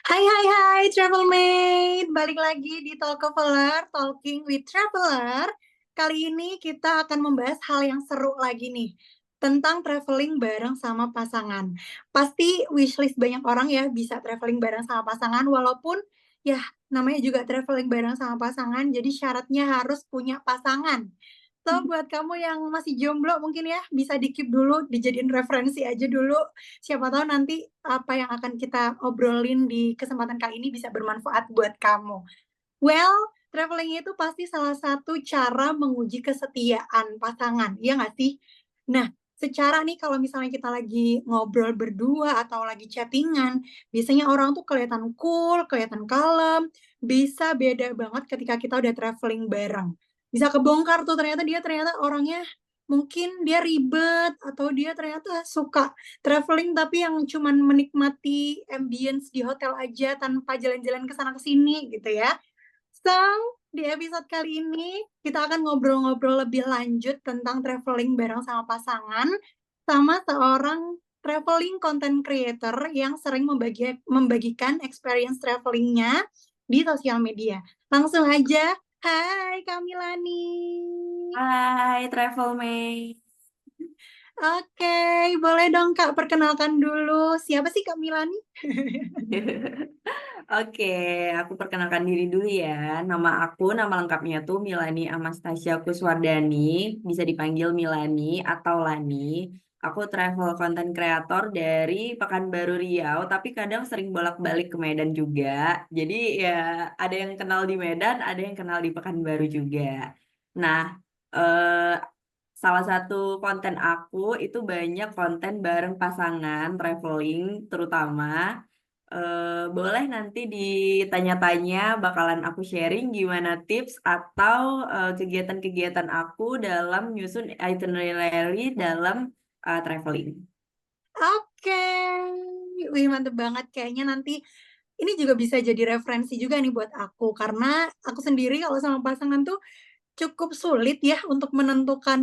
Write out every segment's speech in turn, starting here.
Hai Travel Mate, balik lagi di Talkover, Talking with Traveler. Kali ini kita akan membahas hal yang seru lagi nih, tentang traveling bareng sama pasangan. Pasti wishlist banyak orang ya bisa traveling bareng sama pasangan, walaupun ya namanya juga traveling bareng sama pasangan, jadi syaratnya harus punya pasangan. So, buat kamu yang masih jomblo mungkin ya bisa di-keep dulu, dijadiin referensi aja dulu. Siapa tahu nanti apa yang akan kita obrolin di kesempatan kali ini bisa bermanfaat buat kamu. Well, traveling itu pasti salah satu cara menguji kesetiaan pasangan, iya nggak sih? Nah, secara nih kalau misalnya kita lagi ngobrol berdua atau lagi chatting-an, biasanya orang tuh kelihatan cool, kelihatan kalem, bisa beda banget ketika kita udah traveling bareng. Bisa kebongkar tuh ternyata orangnya mungkin dia ribet atau dia ternyata suka traveling tapi yang cuman menikmati ambience di hotel aja tanpa jalan-jalan ke sana ke sini gitu ya. So, di episode kali ini kita akan ngobrol-ngobrol lebih lanjut tentang traveling bareng sama pasangan, sama seorang traveling content creator yang sering membagikan experience travelingnya di sosial media. Langsung aja, hai Kamilani. Hai, Travel Mate. Oke, boleh dong Kak perkenalkan dulu, siapa sih Kamilani? Oke, aku perkenalkan diri dulu ya. Nama lengkapnya tuh Milani Amastasia Kuswardani, bisa dipanggil Milani atau Lani. Aku travel content creator dari Pekanbaru Riau, tapi kadang sering bolak-balik ke Medan juga. Jadi ya ada yang kenal di Medan, ada yang kenal di Pekanbaru juga. Nah, eh, salah satu konten aku itu banyak konten bareng pasangan, traveling terutama. Boleh nanti ditanya-tanya, bakalan aku sharing gimana tips atau kegiatan-kegiatan aku dalam nyusun itinerary dalam traveling. Oke, wih mantep banget kayaknya nanti ini juga bisa jadi referensi juga nih buat aku, karena aku sendiri kalau sama pasangan tuh cukup sulit ya untuk menentukan,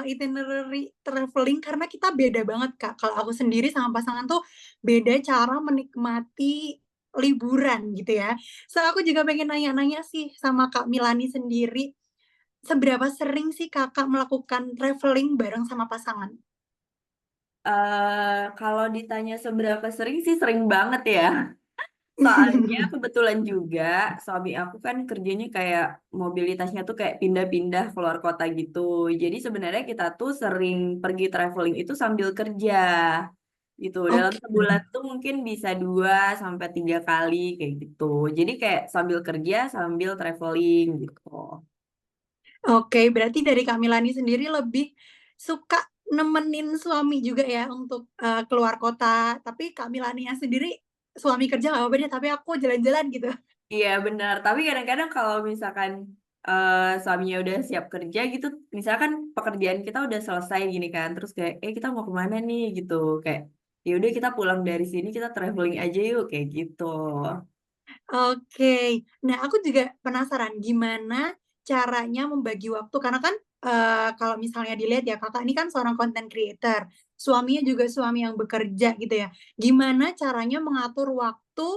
itinerary traveling karena kita beda banget, Kak. Kalau aku sendiri sama pasangan tuh beda cara menikmati liburan gitu ya. So, aku juga pengen nanya-nanya sih sama Kak Milani sendiri, seberapa sering sih Kakak melakukan traveling bareng sama pasangan? Kalau ditanya seberapa sering sih sering banget ya. Soalnya kebetulan juga suami aku kan kerjanya kayak mobilitasnya tuh kayak pindah-pindah keluar kota gitu. Jadi sebenarnya kita tuh sering pergi traveling itu sambil kerja gitu. Dalam Oke. sebulan tuh mungkin bisa 2 sampai 3 kali kayak gitu. Jadi kayak sambil kerja sambil traveling gitu. Oke, berarti dari Kak Milani sendiri lebih suka nemenin suami juga ya untuk, keluar kota, tapi Kak Milaninya sendiri, suami kerja nggak apa-apa deh, tapi aku jalan-jalan gitu. Iya benar. Tapi kadang-kadang kalau misalkan suaminya udah siap kerja gitu, misalkan pekerjaan kita udah selesai gini kan, terus kayak, kita mau kemana nih gitu, kayak ya udah kita pulang dari sini kita traveling aja yuk kayak gitu. Oke. Nah, aku juga penasaran gimana caranya membagi waktu karena kan, kalau misalnya dilihat ya Kakak ini kan seorang content creator, suaminya juga suami yang bekerja gitu ya. Gimana caranya mengatur waktu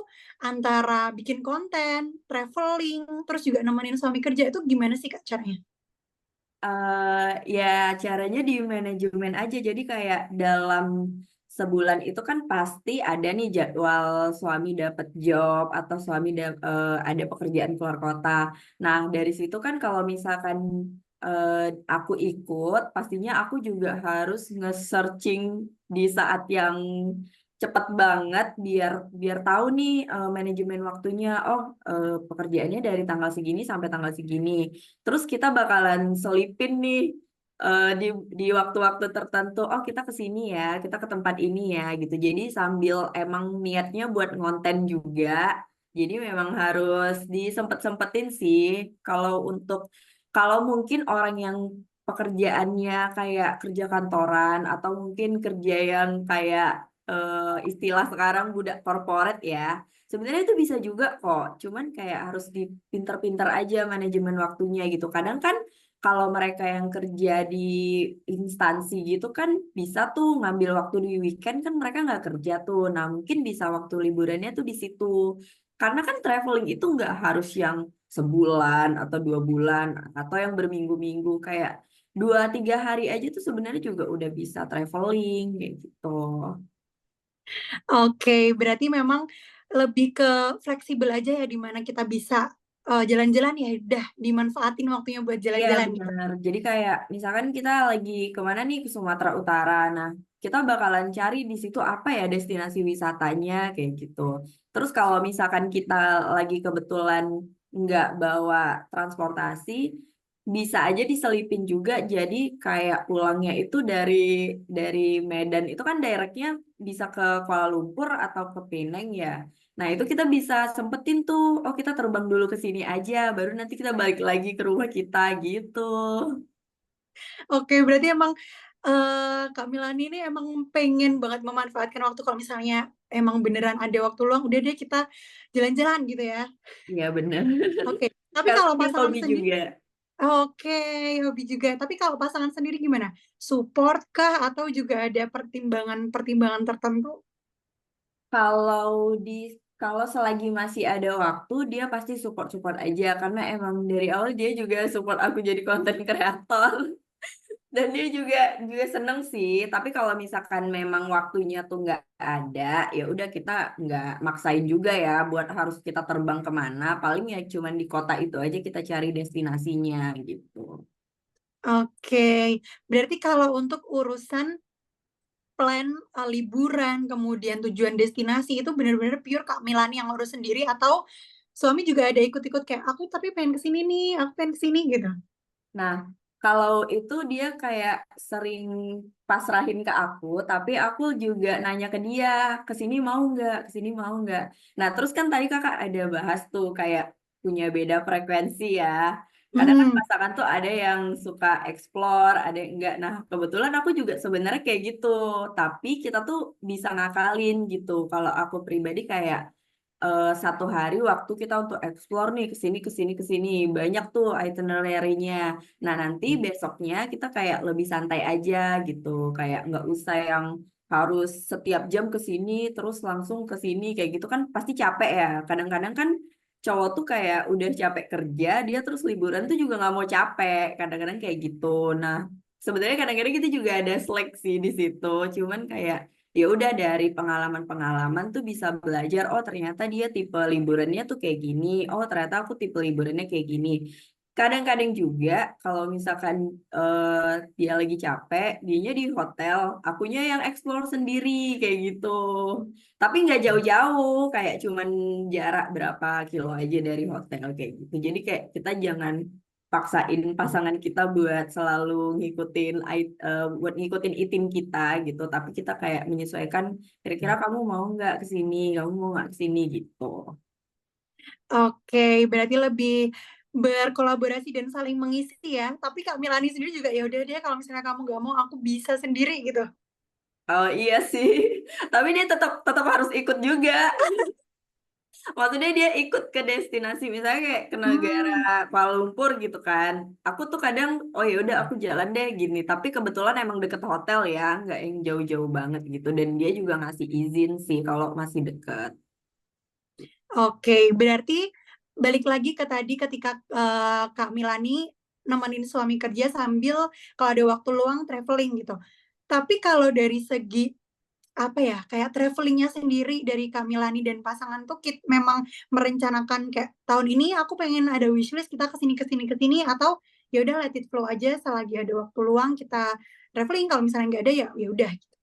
antara bikin konten, traveling, terus juga nemenin suami kerja itu gimana sih Kak caranya? Ya caranya di manajemen aja. Jadi kayak dalam sebulan itu kan pasti ada nih jadwal suami dapat job atau ada pekerjaan keluar kota. Nah dari situ kan kalau misalkan eh, aku ikut, pastinya aku juga harus nge-searching di saat yang cepat banget biar biar tahu nih manajemen waktunya. Oh, pekerjaannya dari tanggal segini sampai tanggal segini. Terus kita bakalan selipin nih di waktu-waktu tertentu. Oh, kita ke sini ya, kita ke tempat ini ya gitu. Jadi sambil emang niatnya buat ngonten juga. Jadi memang harus disempet-sempetin sih. Kalau untuk kalau mungkin orang yang pekerjaannya kayak kerja kantoran atau mungkin kerja yang kayak istilah sekarang budak korporat ya. Sebenarnya itu bisa juga kok, cuman kayak harus dipinter-pinter aja manajemen waktunya gitu. Kadang kan kalau mereka yang kerja di instansi gitu kan bisa tuh ngambil waktu di weekend kan mereka nggak kerja tuh. Nah mungkin bisa waktu liburannya tuh di situ. Karena kan traveling itu nggak harus yang sebulan atau 2 bulan atau yang berminggu-minggu kayak 2 3 hari aja tuh sebenarnya juga udah bisa traveling kayak gitu. Oke, berarti memang lebih ke fleksibel aja ya, di mana kita bisa, jalan-jalan ya udah dimanfaatin waktunya buat Iya jalan-jalan gitu. benar. Jadi kayak misalkan kita lagi kemana nih ke Sumatera Utara. Nah, kita bakalan cari di situ apa ya destinasi wisatanya kayak gitu. Terus kalau misalkan kita lagi kebetulan nggak bawa transportasi, bisa aja diselipin juga. Jadi kayak pulangnya itu dari Medan itu kan directnya bisa ke Kuala Lumpur atau ke Penang ya. Nah, itu kita bisa sempetin tuh, oh kita terbang dulu ke sini aja, baru nanti kita balik lagi ke rumah kita gitu. Oke, berarti emang, Kak Milani ini emang pengen banget memanfaatkan waktu kalau misalnya emang beneran ada waktu luang, udah deh kita jalan-jalan gitu ya? Iya bener. Oke, tapi Karena kalau ini pasangan hobi sendiri juga. oke, hobi juga. Tapi kalau pasangan sendiri gimana? Support kah atau juga ada pertimbangan-pertimbangan tertentu? Kalau di kalau selagi masih ada waktu, dia pasti support-support aja karena emang dari awal dia juga support aku jadi konten kreator. Dan dia juga seneng sih, tapi kalau misalkan memang waktunya tuh nggak ada, ya udah kita nggak maksain juga ya buat harus kita terbang kemana. Paling ya cuman di kota itu aja kita cari destinasinya gitu. Oke, berarti kalau untuk urusan plan, liburan, kemudian tujuan destinasi itu bener-bener pure Kak Milani yang ngurus sendiri atau suami juga ada ikut-ikut kayak, "Aku tapi pengen ke sini nih, aku pengen ke sini," gitu? Nah, kalau itu dia kayak sering pasrahin ke aku, tapi aku juga nanya ke dia, ke sini mau nggak, ke sini mau nggak. Nah, terus kan tadi kakak ada bahas tuh kayak punya beda frekuensi ya. Kadang kan Mhm. pasangan tuh ada yang suka explore, ada yang enggak. Nah, kebetulan aku juga sebenarnya kayak gitu. Tapi kita tuh bisa ngakalin gitu. Kalau aku pribadi kayak 1 hari waktu kita untuk explore nih ke sini ke sini ke sini. Banyak tuh itinerary-nya. Nah, nanti besoknya kita kayak lebih santai aja gitu. Kayak nggak usah yang harus setiap jam ke sini terus langsung ke sini kayak gitu kan pasti capek ya. Kadang-kadang kan cowok tuh kayak udah capek kerja, dia terus liburan tuh juga nggak mau capek. Kadang-kadang kayak gitu. Nah, sebenarnya kadang-kadang kita juga ada seleksi di situ. Cuman kayak ya udah dari pengalaman-pengalaman tuh bisa belajar oh ternyata dia tipe liburannya tuh kayak gini oh ternyata aku tipe liburannya kayak gini kadang-kadang juga kalau misalkan dia lagi capek dianya di hotel akunya yang explore sendiri kayak gitu tapi nggak jauh-jauh kayak cuman jarak berapa kilo aja dari hotel kayak gitu jadi kayak kita jangan paksain pasangan kita buat selalu buat ngikutin itim kita gitu tapi kita kayak menyesuaikan kira-kira kamu mau nggak ke sini kamu mau nggak ke sini gitu. Oke, berarti lebih berkolaborasi dan saling mengisi ya. Tapi Kak Milani sendiri juga, "Ya udah deh kalau misalnya kamu nggak mau, aku bisa sendiri," gitu? Oh iya sih tapi dia tetap tetap harus ikut juga maksudnya dia ikut ke destinasi misalnya kayak ke negara Mmm. Kuala Lumpur gitu kan aku tuh kadang oh ya udah aku jalan deh gini tapi kebetulan emang deket hotel ya nggak yang jauh-jauh banget gitu dan dia juga ngasih izin sih kalau masih deket. Oke, berarti balik lagi ke tadi ketika, Kak Milani nemenin suami kerja sambil kalau ada waktu luang traveling gitu. Tapi kalau dari segi, apa ya, kayak travelling-nya sendiri dari Kak Milani dan pasangan tuh memang merencanakan kayak, "Tahun ini aku pengen ada wishlist kita ke sini ke sini ke sini," atau, "Ya udah let it flow aja selagi ada waktu luang kita traveling, kalau misalnya nggak ada ya ya udah," gitu?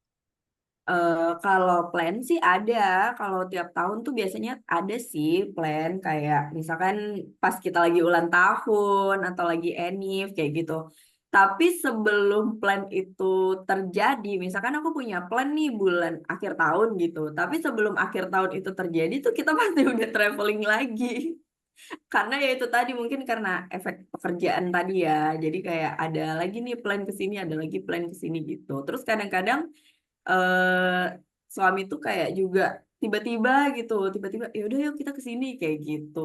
Kalau plan sih ada, kalau tiap tahun tuh biasanya ada sih plan kayak misalkan pas kita lagi ulang tahun atau lagi enif kayak gitu. Tapi sebelum plan itu terjadi, misalkan aku punya plan nih bulan akhir tahun gitu. Tapi sebelum akhir tahun itu terjadi tuh kita pasti udah traveling lagi. Karena ya itu tadi mungkin karena efek pekerjaan tadi ya. Jadi kayak ada lagi nih plan ke sini, ada lagi plan ke sini gitu. Terus kadang-kadang eh suami tuh kayak juga tiba-tiba gitu, tiba-tiba ya udah yuk kita ke sini kayak gitu.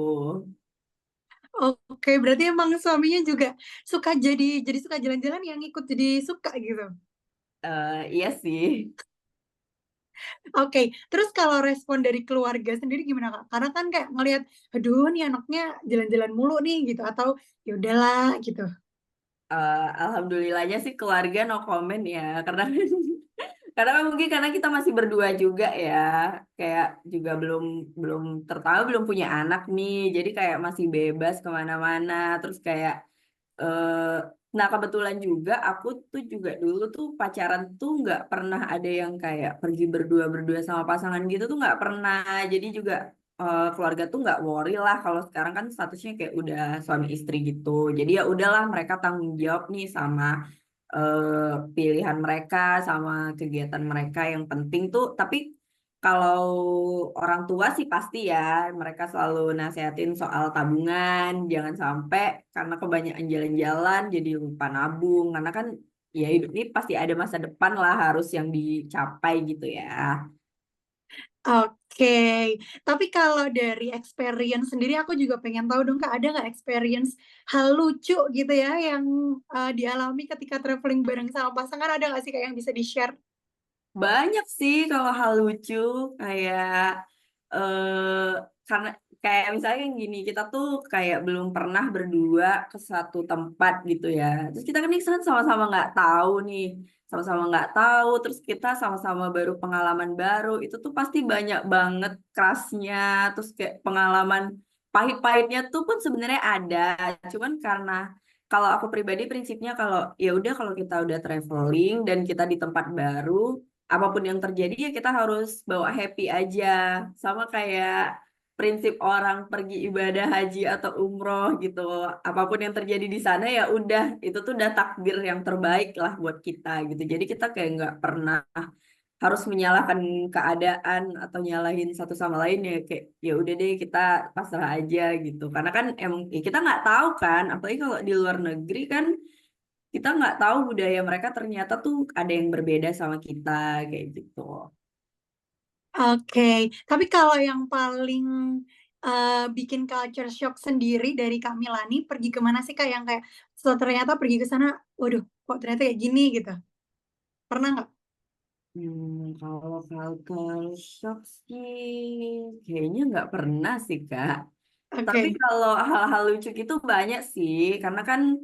Oke, berarti emang suaminya juga suka jadi suka jalan-jalan yang ikut jadi suka gitu? Iya sih. Oke, terus kalau respon dari keluarga sendiri gimana, Kak? Karena kan kayak ngelihat, "Aduh nih anaknya jalan-jalan mulu nih," gitu, atau, "Ya udahlah," gitu? Alhamdulillahnya sih keluarga no comment ya, karena karena kan mungkin karena kita masih berdua juga ya, kayak juga belum belum tertahu belum punya anak nih, jadi kayak masih bebas kemana-mana, terus kayak eh nah kebetulan juga aku tuh juga dulu tuh pacaran tuh nggak pernah ada yang kayak pergi berdua berdua sama pasangan gitu tuh nggak pernah, jadi juga keluarga tuh nggak worry lah kalau sekarang kan statusnya kayak udah suami istri gitu, jadi ya udahlah mereka tanggung jawab nih sama pilihan mereka sama kegiatan mereka yang penting tuh. Tapi kalau orang tua sih pasti ya mereka selalu nasehatin soal tabungan, jangan sampai karena kebanyakan jalan-jalan jadi lupa nabung, karena kan ya hidup ini pasti ada masa depan lah harus yang dicapai gitu ya. Oke, tapi kalau dari experience sendiri aku juga pengen tahu dong, Kak, ada nggak experience hal lucu gitu ya yang, dialami ketika traveling bareng sama pasangan, ada nggak sih, Kak, yang bisa di-share? Banyak sih kalau hal lucu kayak eh karena kayak misalnya yang gini kita tuh kayak belum pernah berdua ke satu tempat gitu ya. Terus kita kan nih sama-sama nggak tahu nih, sama-sama nggak tahu. Terus kita sama-sama baru pengalaman baru itu tuh pasti banyak banget kerasnya. Terus kayak pengalaman pahit-pahitnya tuh pun sebenarnya ada. Cuman karena kalau aku pribadi prinsipnya kalau ya udah kalau kita udah traveling dan kita di tempat baru apapun yang terjadi ya kita harus bawa happy aja. Sama kayak prinsip orang pergi ibadah haji atau umroh gitu. Apapun yang terjadi di sana ya udah itu tuh udah takdir yang terbaik lah buat kita gitu. Jadi kita kayak nggak pernah harus menyalahkan keadaan atau nyalahin satu sama lain ya kayak ya udah deh kita pasrah aja gitu. Karena kan emang ya kita nggak tahu kan, apalagi kalau di luar negeri kan kita nggak tahu budaya mereka ternyata tuh ada yang berbeda sama kita kayak gitu. Oke, tapi kalau yang paling, bikin culture shock sendiri dari Kak Milani pergi ke mana sih, Kak? Yang kayak setelah ternyata pergi ke sana, waduh kok ternyata kayak gini gitu, pernah nggak? Kalau culture shock sih kayaknya nggak pernah sih Kak. Tapi Oke. kalau hal-hal lucu gitu banyak sih, karena kan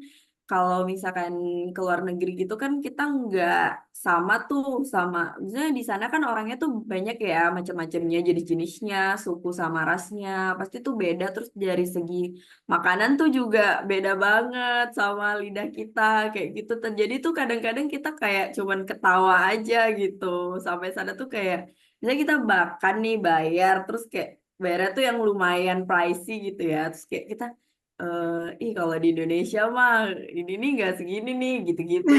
kalau misalkan ke luar negeri gitu kan kita nggak sama tuh sama, misalnya di sana kan orangnya tuh banyak ya macam-macamnya, jenis-jenisnya, suku sama rasnya, pasti tuh beda. Terus dari segi makanan tuh juga beda banget sama lidah kita kayak gitu. Jadi tuh kadang-kadang kita kayak cuman ketawa aja gitu. Sampai sana tuh kayak, misalnya kita makan nih bayar, terus kayak bayarnya tuh yang lumayan pricey gitu ya. Terus kayak kita, ih kalau di Indonesia mah ini nih nggak segini nih gitu-gitu.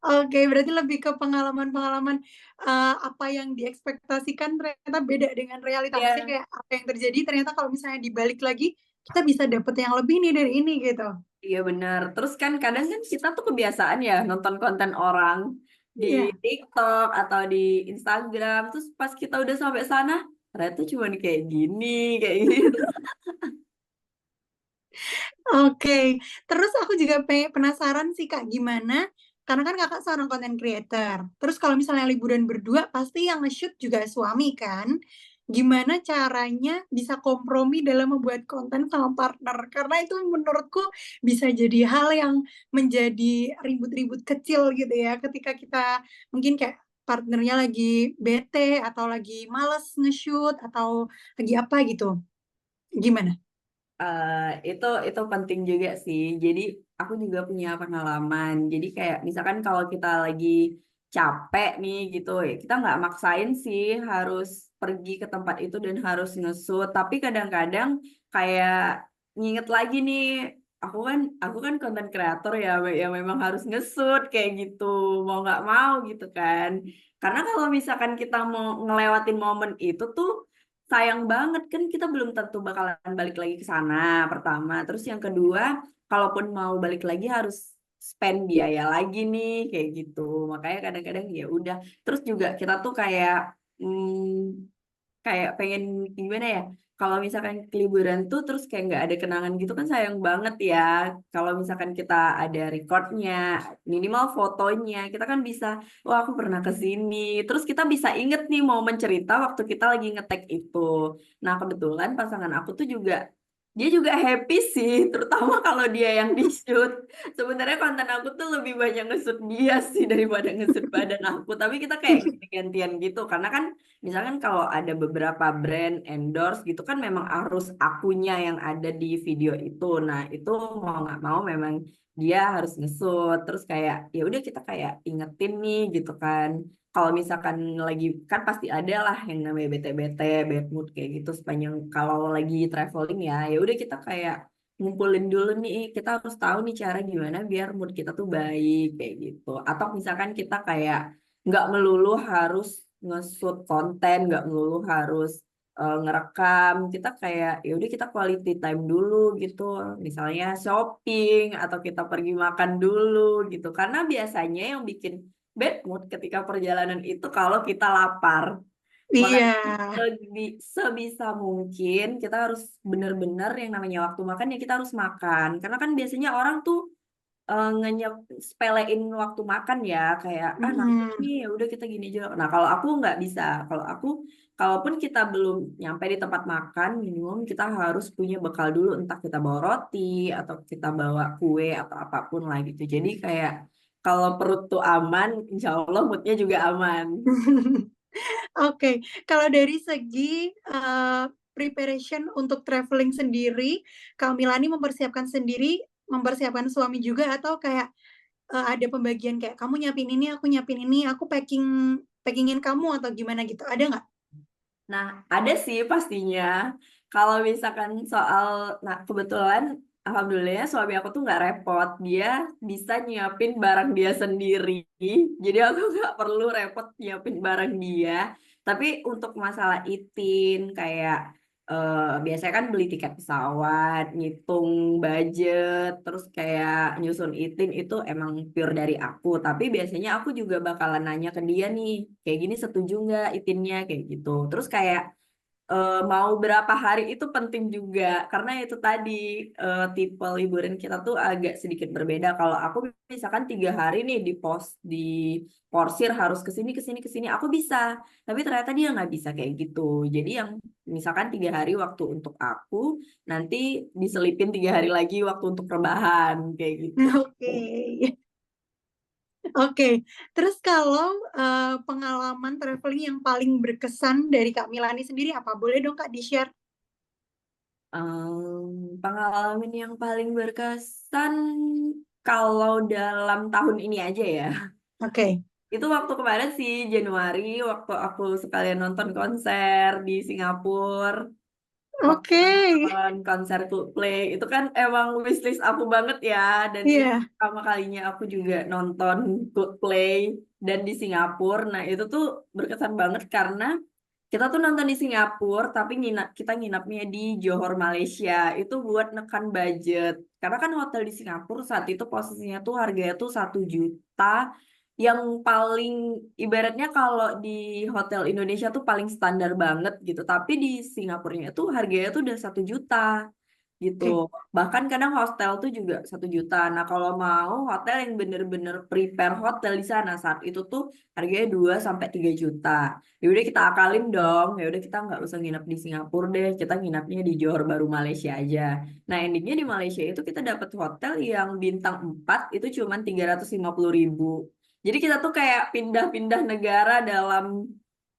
Oke, berarti lebih ke pengalaman-pengalaman, apa yang diekspektasikan ternyata beda dengan realita. Maksudnya Ya, kayak apa yang terjadi ternyata kalau misalnya dibalik lagi, kita bisa dapet yang lebih nih dari ini gitu. iya benar. Terus kan kadang kan kita tuh kebiasaan ya nonton konten orang di Iya. TikTok atau di Instagram. Terus pas kita udah sampai sana, ternyata cuma kayak gini, kayak gitu. Oke, terus aku juga penasaran sih Kak, gimana karena kan Kakak seorang content creator, terus kalau misalnya liburan berdua pasti yang nge-shoot juga suami kan. Gimana caranya bisa kompromi dalam membuat konten sama partner? Karena itu menurutku bisa jadi hal yang menjadi ribut-ribut kecil gitu ya, ketika kita mungkin kayak partnernya lagi bete atau lagi males nge-shoot atau lagi apa gitu. Gimana? Itu penting juga sih. Jadi aku juga punya pengalaman. Jadi kayak misalkan kalau kita lagi capek nih gitu, ya kita nggak maksain sih harus pergi ke tempat itu dan harus ngesut. Tapi kadang-kadang kayak nginget lagi nih, aku kan konten kreator ya, yang memang harus ngesut kayak gitu, mau nggak mau gitu kan. Karena kalau misalkan kita mau ngelewatin momen itu tuh sayang banget kan kita belum tentu bakalan balik lagi ke sana pertama. Terus yang kedua, kalaupun mau balik lagi harus spend biaya lagi nih kayak gitu. Makanya kadang-kadang ya udah. Terus juga kita tuh kayak kayak pengen gimana ya? kalau misalkan liburan tuh terus kayak nggak ada kenangan gitu kan sayang banget ya. Kalau misalkan kita ada recordnya, minimal fotonya, kita kan bisa, wah aku pernah ke sini. Terus kita bisa inget nih mau mencerita waktu kita lagi ngetek itu. Nah kebetulan pasangan aku tuh juga dia juga happy sih, terutama kalau dia yang di shoot. Sebenarnya konten aku tuh lebih banyak nge-shoot dia sih daripada nge-shoot badan aku. Tapi kita kayak ganti-gantian gitu, karena kan misalkan kalau ada beberapa brand endorse gitu kan memang harus akunya yang ada di video itu. Nah, itu mau nggak mau memang dia harus ngesut. Terus kayak ya udah kita kayak ingetin nih gitu kan. Kalau misalkan lagi kan pasti ada lah yang namanya bete-bete, bad mood kayak gitu sepanjang kalau lagi traveling ya. Ya udah kita kayak ngumpulin dulu nih, kita harus tahu nih cara gimana biar mood kita tuh baik kayak gitu. Atau misalkan kita kayak nggak melulu harus nge-shoot konten, nggak melulu harus ngerekam. Kita kayak ya udah kita quality time dulu gitu, misalnya shopping atau kita pergi makan dulu gitu, karena biasanya yang bikin bad mood ketika perjalanan itu kalau kita lapar. Iya. Makanya sebisa mungkin kita harus benar-benar yang namanya waktu makan ya kita harus makan, karena kan biasanya orang tuh ngenyep sepelein waktu makan ya, kayak ah nanggung Mm-mm. nih ya udah kita gini aja. Nah kalau aku nggak bisa, kalau aku kalaupun kita belum nyampe di tempat makan minimum kita harus punya bekal dulu, entah kita bawa roti atau kita bawa kue atau apapun lah gitu. Jadi kayak kalau perut tuh aman, insya Allah moodnya juga aman. Oke, kalau dari segi preparation untuk traveling sendiri, Kak Milani mempersiapkan suami juga atau kayak ada pembagian kayak kamu nyiapin ini, aku packingin kamu atau gimana gitu, ada nggak? Nah, ada sih pastinya. Kalau misalkan soal, nah kebetulan, alhamdulillah suami aku tuh nggak repot. Dia bisa nyiapin barang dia sendiri. Jadi aku nggak perlu repot nyiapin barang dia. Tapi untuk masalah itin, kayak biasanya kan beli tiket pesawat, ngitung budget, terus kayak nyusun itin itu emang pure dari aku. Tapi biasanya aku juga bakalan nanya ke dia nih, kayak gini setuju nggak itinnya kayak gitu. Terus kayak mau berapa hari itu penting juga, karena itu tadi tipe liburan kita tuh agak sedikit berbeda. Kalau aku misalkan 3 hari nih di porsir harus ke sini aku bisa, tapi ternyata dia nggak bisa kayak gitu. Jadi yang misalkan 3 hari waktu untuk aku, nanti diselipin 3 hari lagi waktu untuk rebahan kayak gitu. Oke. Oke, terus kalau pengalaman traveling yang paling berkesan dari Kak Milani sendiri apa? Boleh dong Kak di-share? Pengalaman yang paling berkesan kalau dalam tahun ini aja ya. Oke. Itu waktu kemarin sih Januari, waktu aku sekalian nonton konser di Singapura, waktu Oke. nonton konser Coldplay. Itu kan emang wishlist aku banget ya, dan itu Iya. pertama kalinya aku juga nonton Coldplay dan di Singapura. Nah, itu tuh berkesan banget karena kita tuh nonton di Singapura, tapi kita nginapnya di Johor, Malaysia. Itu buat nekan budget. Karena kan hotel di Singapura saat itu posisinya tuh harganya tuh 1 juta. Yang paling ibaratnya kalau di hotel Indonesia tuh paling standar banget gitu. Tapi di Singapurnya tuh harganya tuh udah 1 juta gitu. Oke. Bahkan kadang hostel tuh juga 1 juta. Nah kalau mau hotel yang bener-bener prepare hotel di sana saat itu tuh harganya 2 sampai 3 juta. Ya udah kita akalin dong, ya udah kita nggak usah nginep di Singapura deh, kita nginapnya di Johor Baru Malaysia aja. Nah endingnya di Malaysia itu kita dapat hotel yang bintang 4 itu cuma 350.000. Jadi kita tuh kayak pindah-pindah negara dalam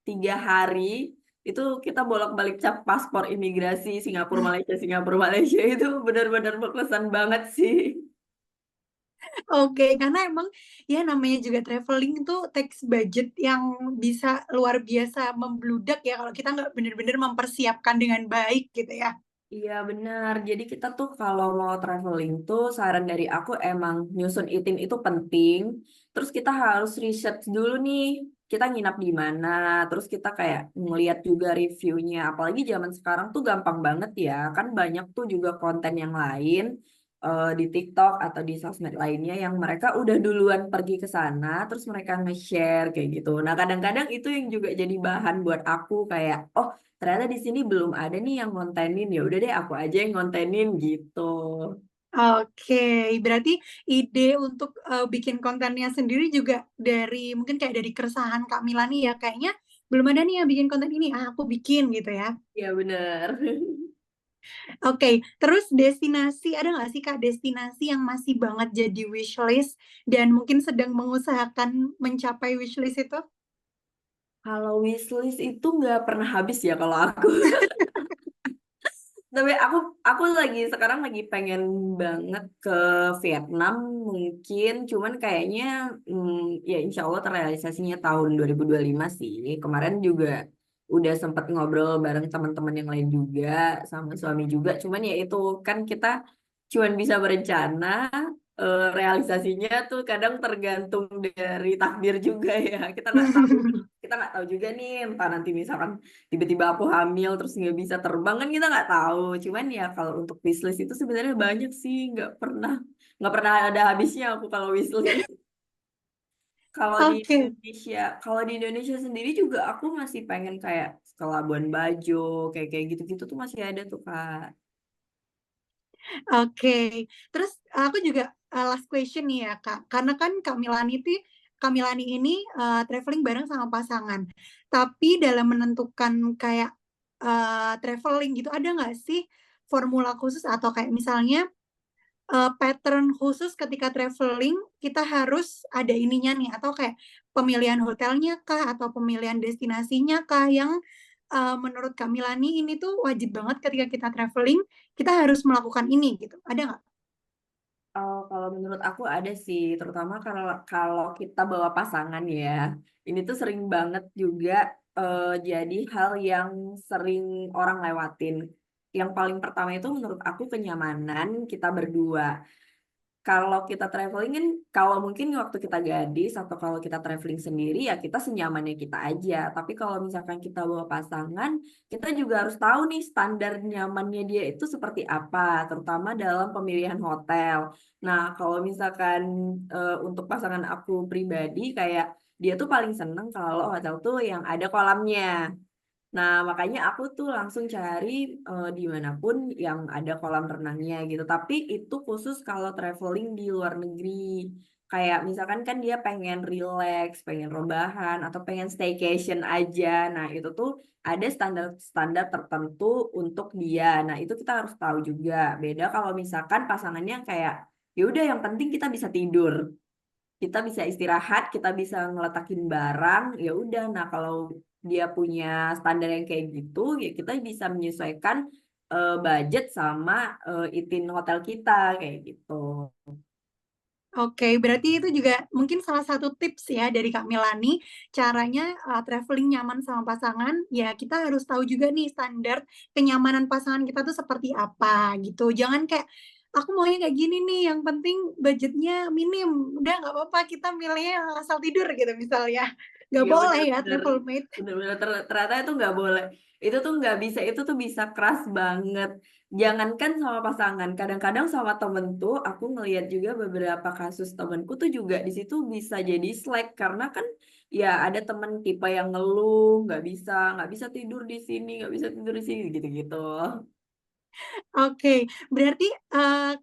3 hari. Itu kita bolak-balik cap paspor imigrasi Singapura Malaysia itu benar-benar berkesan banget sih. Oke, karena emang ya namanya juga traveling itu takes budget yang bisa luar biasa membludak ya kalau kita nggak bener-bener mempersiapkan dengan baik gitu ya. Iya benar. Jadi kita tuh kalau mau traveling tuh saran dari aku emang nyusun itin itu penting. Terus kita harus research dulu nih. Kita nginap di mana. Terus kita kayak ngeliat juga reviewnya. Apalagi zaman sekarang tuh gampang banget ya. Kan banyak tuh juga konten yang lain di TikTok atau di sosmed lainnya yang mereka udah duluan pergi ke sana. Terus mereka nge-share kayak gitu. Nah kadang-kadang itu yang juga jadi bahan buat aku kayak, oh ternyata di sini belum ada nih yang ngontenin, ya udah deh aku aja yang ngontenin gitu. Oke, berarti ide untuk bikin kontennya sendiri juga dari mungkin kayak dari keresahan Kak Milani ya, kayaknya belum ada nih yang bikin konten ini, aku bikin gitu ya. Ya bener. Oke, terus destinasi, ada nggak sih Kak destinasi yang masih banget jadi wishlist dan mungkin sedang mengusahakan mencapai wishlist itu? Kalau wishlist itu nggak pernah habis ya kalau aku. Tapi aku sekarang lagi pengen banget ke Vietnam mungkin, cuman kayaknya ya insya Allah terrealisasinya tahun 2025 sih. Kemarin juga udah sempat ngobrol bareng teman-teman yang lain juga sama suami juga, cuman ya itu kan kita cuman bisa berencana, realisasinya tuh kadang tergantung dari takdir juga ya. Kita nggak tahu juga nih, entah nanti misalkan tiba-tiba aku hamil terus nggak bisa terbang kan kita nggak tahu. Cuman ya kalau untuk wishlist itu sebenarnya banyak sih, nggak pernah ada habisnya aku kalau wishlist. Kalau di Oke. Indonesia, kalau di Indonesia sendiri juga aku masih pengen kayak ke Labuan Bajo, kayak kayak gitu-gitu tuh masih ada tuh Kak. Oke, terus aku juga, last question nih ya, Kak, karena kan Kak Milani ini, traveling bareng sama pasangan. Tapi dalam menentukan kayak, traveling gitu, ada nggak sih formula khusus atau kayak misalnya, pattern khusus ketika traveling kita harus ada ininya nih, atau kayak pemilihan hotelnya kah, atau pemilihan destinasinya kah yang, menurut Kak Milani ini tuh wajib banget ketika kita traveling, kita harus melakukan ini gitu, ada nggak? Oh, kalau menurut aku ada sih, terutama kalau kalau kita bawa pasangan ya. Ini tuh sering banget juga jadi hal yang sering orang lewatin. Yang paling pertama itu menurut aku kenyamanan kita berdua. Kalau kita traveling kan, kalau mungkin waktu kita gadis atau kalau kita traveling sendiri ya kita senyamannya kita aja. Tapi kalau misalkan kita bawa pasangan, kita juga harus tahu nih standar nyamannya dia itu seperti apa, terutama dalam pemilihan hotel. Nah, kalau misalkan untuk pasangan aku pribadi kayak dia tuh paling seneng kalau hotel tuh yang ada kolamnya. Nah, makanya aku tuh langsung cari dimanapun yang ada kolam renangnya gitu. Tapi itu khusus kalau traveling di luar negeri. Kayak misalkan kan dia pengen relax, pengen rebahan, atau pengen staycation aja. Nah, itu tuh ada standar-standar tertentu untuk dia. Nah, itu kita harus tahu juga. Beda kalau misalkan pasangannya kayak, ya udah yang penting kita bisa tidur, kita bisa istirahat, kita bisa ngeletakin barang, ya udah. Nah, kalau dia punya standar yang kayak gitu, ya kita bisa menyesuaikan budget sama itin hotel kita kayak gitu. Oke, berarti itu juga mungkin salah satu tips ya dari Kak Milani, caranya, traveling nyaman sama pasangan, ya kita harus tahu juga nih standar kenyamanan pasangan kita tuh seperti apa, gitu. Jangan kayak, "Aku maunya kayak gini nih, yang penting budgetnya minim." Udah nggak apa-apa, kita milihnya yang asal tidur gitu misalnya. Nggak Iya boleh ya bener-bener, travel mate. bener-bener ternyata itu nggak boleh. Itu tuh nggak bisa, itu tuh bisa keras banget. Jangankan sama pasangan, kadang-kadang sama temen tuh aku ngelihat juga beberapa kasus temenku tuh juga di situ bisa jadi slack karena kan ya ada temen tipe yang ngeluh nggak bisa tidur di sini, nggak bisa tidur di sini gitu-gitu. Oke, berarti,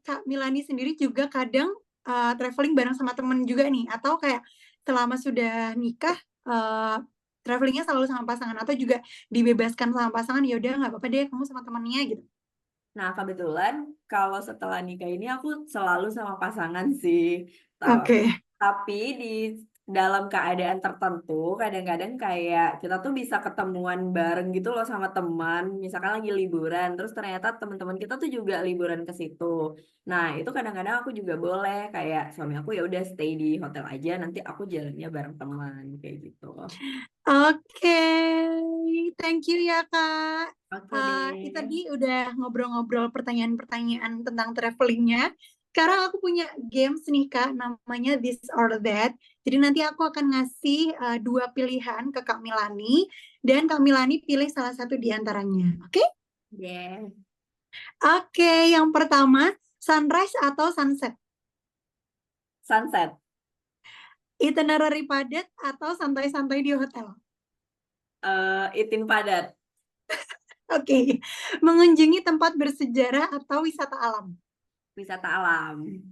Kak Milani sendiri juga kadang, traveling bareng sama temen juga nih? Atau kayak selama sudah nikah, travelling-nya selalu sama pasangan? Atau juga dibebaskan sama pasangan, "Ya udah nggak apa-apa deh kamu sama temennya," gitu? Nah, kebetulan kalau setelah nikah ini aku selalu sama pasangan sih. Ta- Oke. Tapi di dalam keadaan tertentu, kadang-kadang kayak kita tuh bisa ketemuan bareng gitu loh sama teman, misalkan lagi liburan, terus ternyata teman-teman kita tuh juga liburan ke situ. Nah, itu kadang-kadang aku juga boleh kayak suami aku ya udah stay di hotel aja, nanti aku jalannya bareng teman kayak gitu. Oke, thank you ya, Kak. Oke Ini deh. tadi udah ngobrol-ngobrol pertanyaan-pertanyaan tentang travelling-nya. Sekarang aku punya games nih, Kak, namanya This or That. Jadi nanti aku akan ngasih, 2 pilihan ke Kak Milani, dan Kak Milani pilih salah satu di antaranya, oke? Yeah. Oke, yang pertama, sunrise atau sunset? Sunset. Itinerary padat atau santai-santai di hotel? Itin padat. Oke. Mengunjungi tempat bersejarah atau wisata alam? Wisata alam.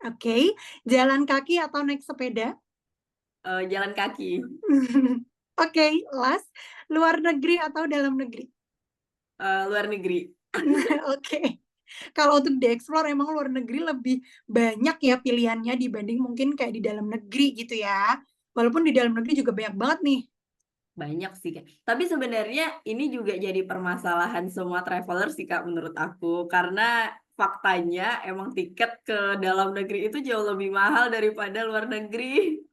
Oke. Jalan kaki atau naik sepeda? Jalan kaki. Oke, last, luar negeri atau dalam negeri? Luar negeri. Oke. Kalau untuk di-explore emang luar negeri lebih banyak ya pilihannya dibanding mungkin kayak di dalam negeri gitu ya. Walaupun di dalam negeri juga banyak banget nih. Banyak sih, Kak. Tapi sebenarnya ini juga jadi permasalahan semua traveler sih, Kak, menurut aku. Karena faktanya emang tiket ke dalam negeri itu jauh lebih mahal daripada luar negeri.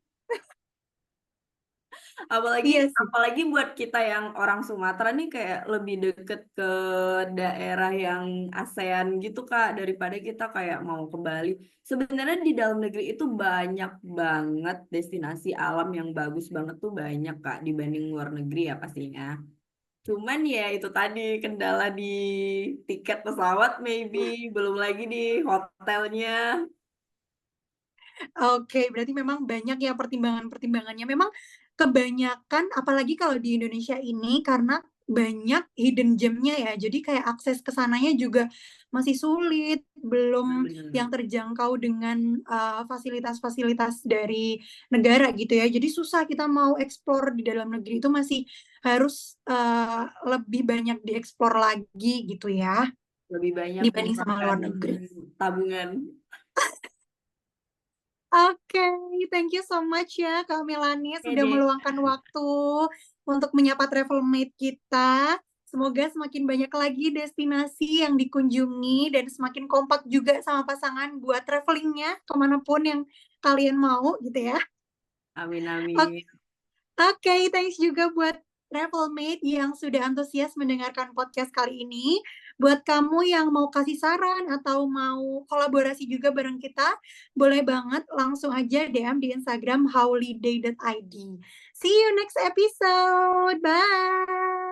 Apalagi Iya sih. apalagi buat kita yang orang Sumatera nih kayak lebih deket ke daerah yang ASEAN gitu Kak daripada kita kayak mau ke Bali. Sebenarnya di dalam negeri itu banyak banget destinasi alam yang bagus banget tuh banyak Kak dibanding luar negeri ya pastinya. Cuman ya itu tadi kendala di tiket pesawat maybe belum lagi di hotelnya. Oke, berarti memang banyak ya pertimbangan-pertimbangannya. Memang kebanyakan apalagi kalau di Indonesia ini karena banyak hidden gem-nya ya. Jadi kayak akses ke sananya juga masih sulit, belum Bener. yang terjangkau dengan, fasilitas-fasilitas dari negara gitu ya. Jadi susah kita mau explore di dalam negeri itu masih harus, lebih banyak dieksplor lagi gitu ya, Lebih banyak dibanding sama keluarkan luar negeri. tabungan. Oke, thank you so much ya Kak Melani Oke sudah deh. meluangkan waktu untuk menyapa travel mate kita. Semoga semakin banyak lagi destinasi yang dikunjungi dan semakin kompak juga sama pasangan buat travelingnya kemanapun yang kalian mau gitu ya. Amin Ok amin. oke, thanks juga buat Travelmate yang sudah antusias mendengarkan podcast kali ini. Buat kamu yang mau kasih saran atau mau kolaborasi juga bareng kita, boleh banget langsung aja DM di Instagram howliday.id. See you next episode. Bye.